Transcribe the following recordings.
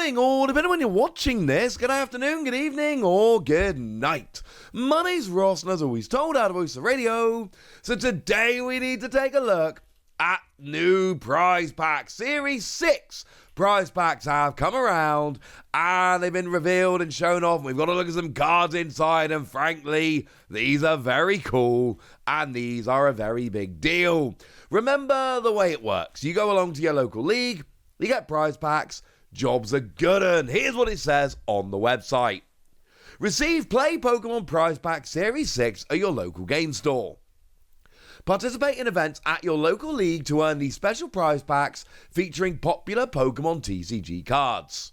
morning, or depending on when you're watching this, good afternoon, good evening, or good night. My name's Ross, and as always told out of Voice of Radio, so today we need to take a look at new prize packs. Series 6 prize packs have come around, and they've been revealed and shown off, and we've got to look at some cards inside, and frankly, these are very cool, and these are a very big deal. Remember the way it works. You go along to your local league, you get prize packs, jobs are good, and here's what it says on the website. Receive Play Pokémon Prize Pack Series 6 at your local game store. Participate in events at your local league to earn these special prize packs featuring popular Pokémon TCG cards.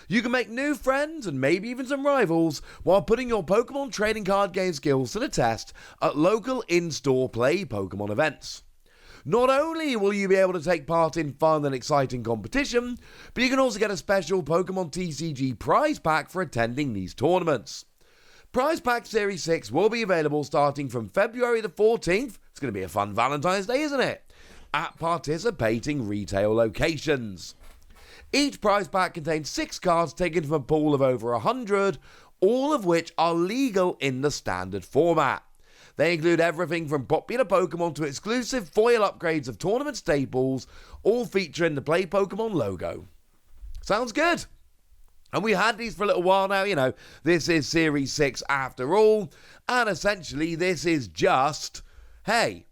You can make new friends and maybe even some rivals while putting your Pokémon trading card game skills to the test at local in-store Play Pokémon events. Not only will you be able to take part in fun and exciting competition, but you can also get a special Pokémon TCG prize pack for attending these tournaments. Prize Pack Series 6 will be available starting from February the 14th, it's going to be a fun Valentine's Day, isn't it? At participating retail locations. Each prize pack contains 6 cards taken from a pool of over 100, all of which are legal in the standard format. They include everything from popular Pokemon to exclusive foil upgrades of tournament staples, all featuring the Play Pokemon logo. Sounds good. And we had these for a little while now, you know, this is Series 6 after all, and essentially this is just, hey,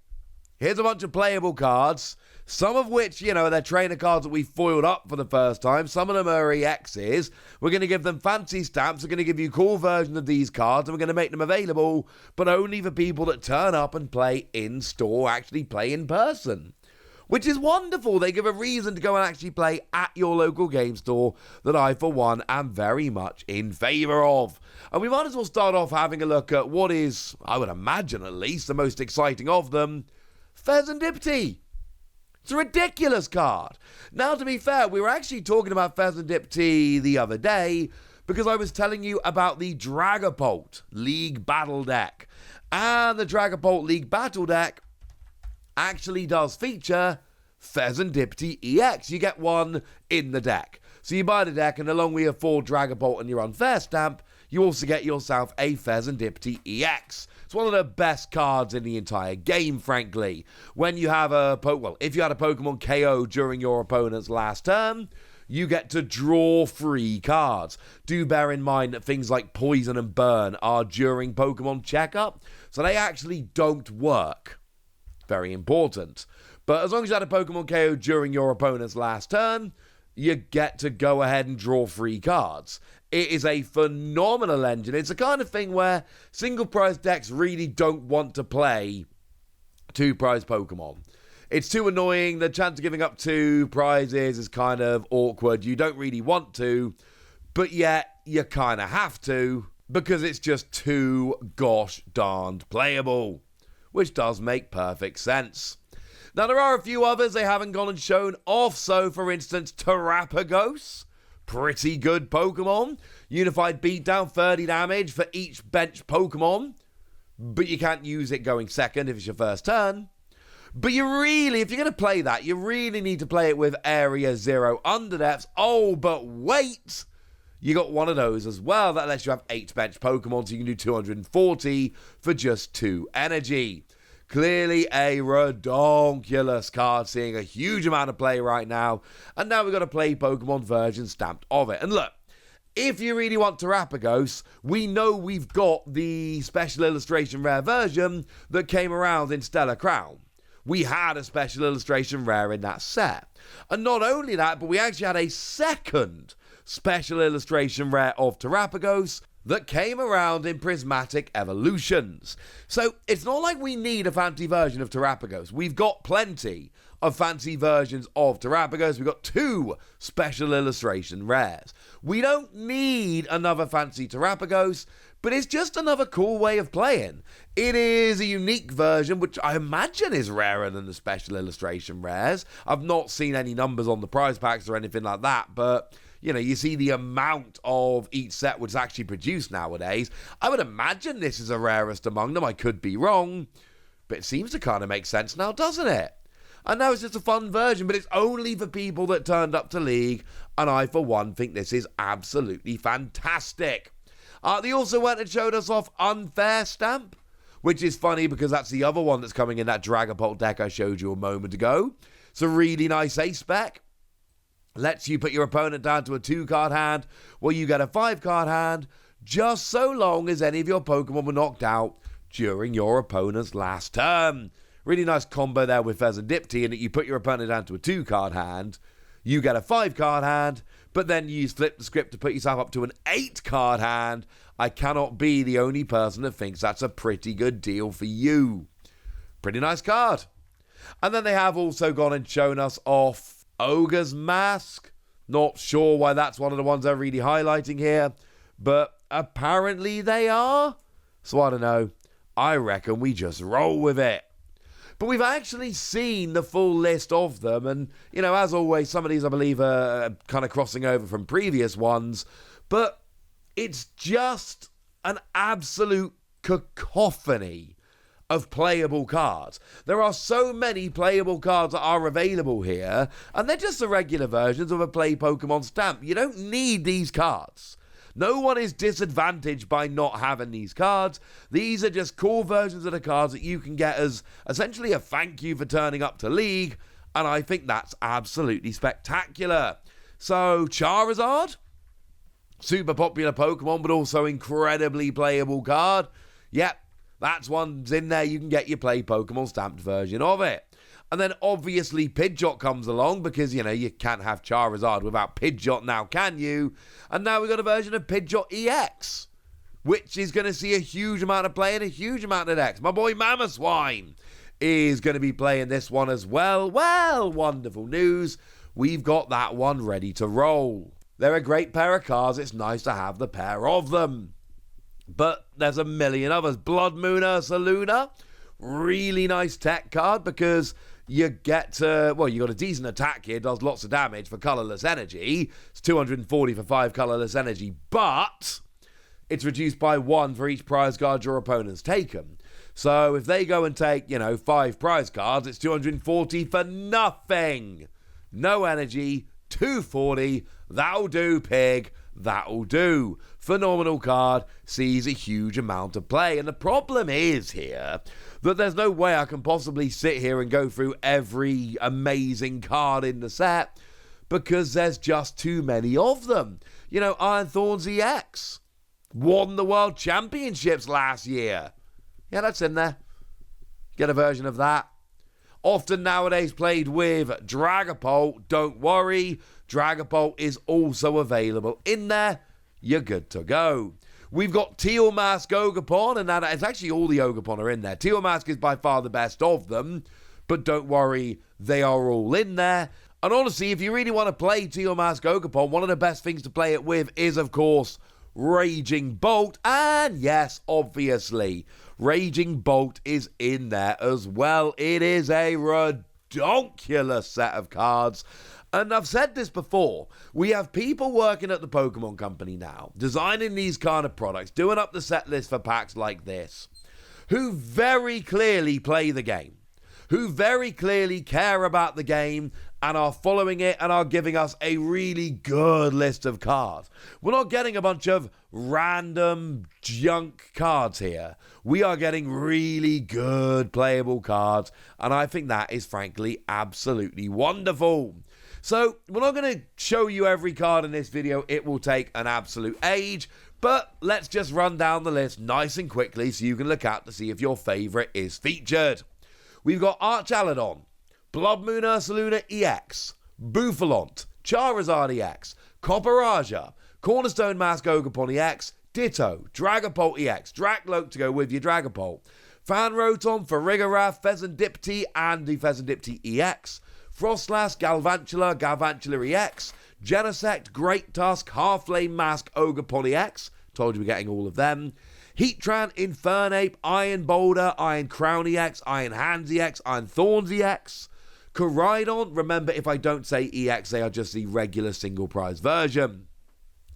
here's a bunch of playable cards, some of which, you know, they're trainer cards that we foiled up for the first time. Some of them are EXs. We're going to give them fancy stamps. We're going to give you cool versions of these cards, and we're going to make them available, but only for people that turn up and play in-store, actually play in person. Which is wonderful. They give a reason to go and actually play at your local game store that I, for one, am very much in favour of. And we might as well start off having a look at what is, I would imagine at least, the most exciting of them, Fezandipiti. It's a ridiculous card. Now, to be fair, we were actually talking about Fezandipiti the other day because I was telling you about the Dragapult League Battle Deck. And the Dragapult League Battle Deck actually does feature Fezandipiti EX. You get one in the deck. So you buy the deck, and along with your 4 Dragapult and your Unfair stamp, you also get yourself a Fezandipiti EX. It's one of the best cards in the entire game, frankly. When you have if you had a Pokemon KO during your opponent's last turn, you get to draw free cards. Do bear in mind that things like Poison and Burn are during Pokemon Checkup, so they actually don't work. Very important. But as long as you had a Pokemon KO during your opponent's last turn, you get to go ahead and draw free cards. It is a phenomenal engine. It's the kind of thing where single prize decks really don't want to play 2 prize Pokemon. It's too annoying. The chance of giving up 2 prizes is kind of awkward. You don't really want to, but yet you kind of have to because it's just too gosh darned playable, which does make perfect sense. Now, there are a few others they haven't gone and shown off. So, for instance, Terapagos. Pretty good Pokemon. Unified beatdown, 30 damage for each bench Pokemon. But you can't use it going second if it's your first turn. But you really, if you're going to play that, you really need to play it with Area 0 Underdepths. Oh, but wait! You got one of those as well. That lets you have 8 bench Pokemon, so you can do 240 for just 2 energy. Clearly a redonkulous card, seeing a huge amount of play right now. And now we've got a Play Pokemon version stamped of it. And look, if you really want Terapagos, we know we've got the special illustration rare version that came around in Stellar Crown. We had a special illustration rare in that set. And not only that, but we actually had a second special illustration rare of Terapagos that came around in Prismatic Evolutions. So it's not like we need a fancy version of Terapagos. We've got plenty of fancy versions of Terapagos. We've got 2 special illustration rares. We don't need another fancy Terapagos, but it's just another cool way of playing. It is a unique version, which I imagine is rarer than the special illustration rares. I've not seen any numbers on the prize packs or anything like that, but you know, you see the amount of each set which is actually produced nowadays. I would imagine this is the rarest among them. I could be wrong, but it seems to kind of make sense now, doesn't it? And now it's just a fun version, but it's only for people that turned up to League, and I, for one, think this is absolutely fantastic. They also went and showed us off Unfair Stamp, which is funny because that's the other one that's coming in that Dragapult deck I showed you a moment ago. It's a really nice ace spec. Lets you put your opponent down to a 2-card hand, while you get a 5-card hand, just so long as any of your Pokemon were knocked out during your opponent's last turn. Really nice combo there with Fezandipiti in that you put your opponent down to a 2-card hand, you get a 5-card hand, but then you flip the script to put yourself up to an 8-card hand. I cannot be the only person that thinks that's a pretty good deal for you. Pretty nice card. And then they have also gone and shown us off Ogre's Mask. Not sure why that's one of the ones they're really highlighting here, but apparently they are. So I don't know. I reckon we just roll with it. But we've actually seen the full list of them, and, you know, as always, some of these, I believe, are kind of crossing over from previous ones, but it's just an absolute cacophony of playable cards. There are so many playable cards that are available here, and they're just the regular versions of a Play Pokemon stamp. You don't need these cards. No one is disadvantaged by not having these cards. These are just cool versions of the cards that you can get as essentially a thank you for turning up to League, and I think that's absolutely spectacular. So, Charizard, super popular Pokemon, but also incredibly playable card. Yep, that's one's in there. You can get your Play Pokemon stamped version of it. And then obviously Pidgeot comes along because, you know, you can't have Charizard without Pidgeot now, can you? And now we've got a version of Pidgeot EX, which is going to see a huge amount of play and a huge amount of decks. My boy Mamoswine is going to be playing this one as well. Well, wonderful news. We've got that one ready to roll. They're a great pair of cards. It's nice to have the pair of them. But there's a million others. Bloodmoon Ursaluna, really nice tech card because you get to, well, you got a decent attack here, does lots of damage for colourless energy. It's 240 for 5 colourless energy, but it's reduced by 1 for each prize card your opponent's taken. So if they go and take, 5 prize cards, it's 240 for nothing. No energy, 240, that'll do, pig, that'll do. Phenomenal card, sees a huge amount of play. And the problem is here that there's no way I can possibly sit here and go through every amazing card in the set because there's just too many of them. Iron Thorns EX won the World Championships last year. Yeah, that's in there. Get a version of that. Often nowadays played with Dragapult. Don't worry, Dragapult is also available in there. You're good to go. We've got Teal Mask Ogapon, and that it's actually all the Ogapon are in there. Teal Mask is by far the best of them, but don't worry, they are all in there. And honestly, if you really want to play Teal Mask Ogapon, one of the best things to play it with is, of course, Raging Bolt. And yes, obviously, Raging Bolt is in there as well. It is a redonkulous set of cards. And I've said this before, we have people working at the Pokemon Company now, designing these kind of products, doing up the set list for packs like this, who very clearly play the game, who very clearly care about the game and are following it and are giving us a really good list of cards. We're not getting a bunch of random junk cards here. We are getting really good playable cards, and I think that is frankly absolutely wonderful. So, we're not going to show you every card in this video. It will take an absolute age. But let's just run down the list nice and quickly so you can look out to see if your favourite is featured. We've got Archaladon, Bloodmoon Ursaluna EX, Bouffalont, Charizard EX, Copperaja, Cornerstone Mask Ogapon EX, Ditto, Dragapult EX, Dracloak to go with your Dragapult, Fanroton, Farigarath, Fezandipiti, and the Fezandipiti EX, Frostlass, Galvantula EX, Genesect, Great Tusk, Halflame Mask, Ogapon EX. Told you we're getting all of them. Heatran, Infernape, Iron Boulder, Iron Crown EX, Iron Hands EX, Iron Thorns EX. Koraidon, remember if I don't say EX, they are just the regular single prize version.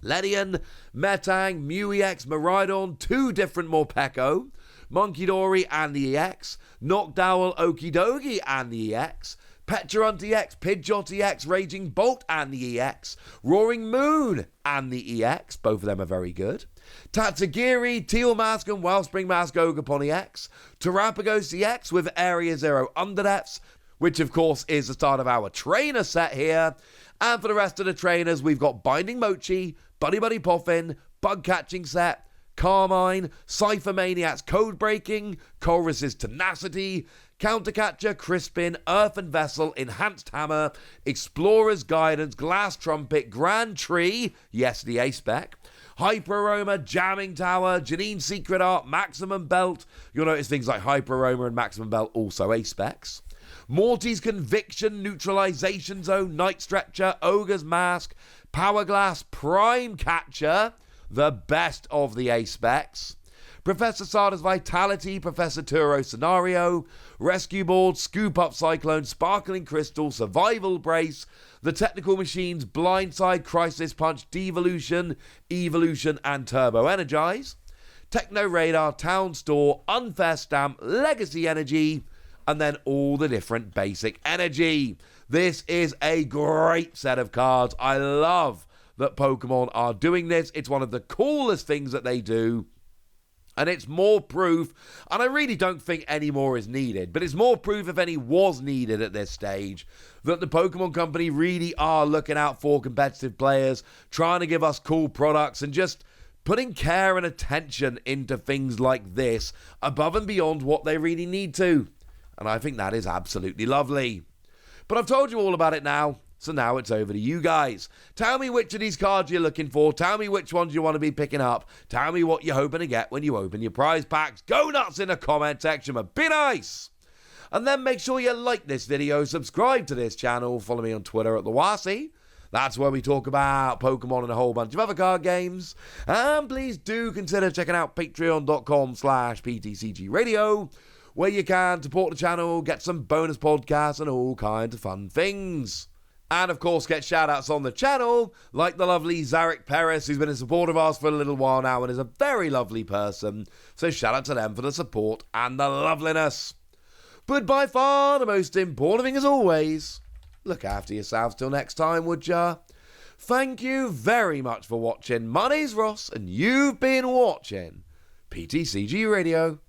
Ledian, Metang, Mew EX, Miraidon, 2 different Morpeko, Monkidori and the EX, Noctowl, Okidogi and the EX, Petulant EX, Pidgeot EX, Raging Bolt and the EX, Roaring Moon and the EX, both of them are very good. Tatsugiri, Teal Mask and Wellspring Mask Ogre EX, Terapagos EX with Area 0 Underdepths, which of course is the start of our trainer set here. And for the rest of the trainers, we've got Binding Mochi, Buddy Buddy Puffin, Bug Catching Set, Carmine, Cypher Maniac's Code Breaking, Chorus's Tenacity, Countercatcher, Crispin, Earthen Vessel, Enhanced Hammer, Explorer's Guidance, Glass Trumpet, Grand Tree, yes, the A-Spec, Hyper Aroma, Jamming Tower, Janine's Secret Art, Maximum Belt. You'll notice things like Hyper Aroma and Maximum Belt also A-Specs. Morty's Conviction, Neutralization Zone, Night Stretcher, Ogre's Mask, Power Glass, Prime Catcher, the best of the A-Specs. Professor Sada's Vitality, Professor Turo Scenario, Rescue Board, Scoop Up Cyclone, Sparkling Crystal, Survival Brace, The Technical Machines, Blindside, Crisis Punch, Devolution, Evolution and Turbo Energize, Techno Radar, Town Store, Unfair Stamp, Legacy Energy, and then all the different basic energy. This is a great set of cards. I love that Pokemon are doing this. It's one of the coolest things that they do. And it's more proof, and I really don't think any more is needed, but it's more proof, if any was needed at this stage, that the Pokemon Company really are looking out for competitive players, trying to give us cool products, and just putting care and attention into things like this above and beyond what they really need to. And I think that is absolutely lovely. But I've told you all about it now. So now it's over to you guys. Tell me which of these cards you're looking for. Tell me which ones you want to be picking up. Tell me what you're hoping to get when you open your prize packs. Go nuts in the comment section, but be nice. And then make sure you like this video, subscribe to this channel, follow me on Twitter at @TheWasi. That's where we talk about Pokemon and a whole bunch of other card games. And please do consider checking out patreon.com/PTCG Radio, where you can support the channel, get some bonus podcasts and all kinds of fun things. And, of course, get shout-outs on the channel, like the lovely Zarek Perez, who's been a supporter of ours for a little while now and is a very lovely person. So shout-out to them for the support and the loveliness. But by far the most important thing, as always, look after yourselves till next time, would ya? Thank you very much for watching. My name's Ross, and you've been watching PTCG Radio.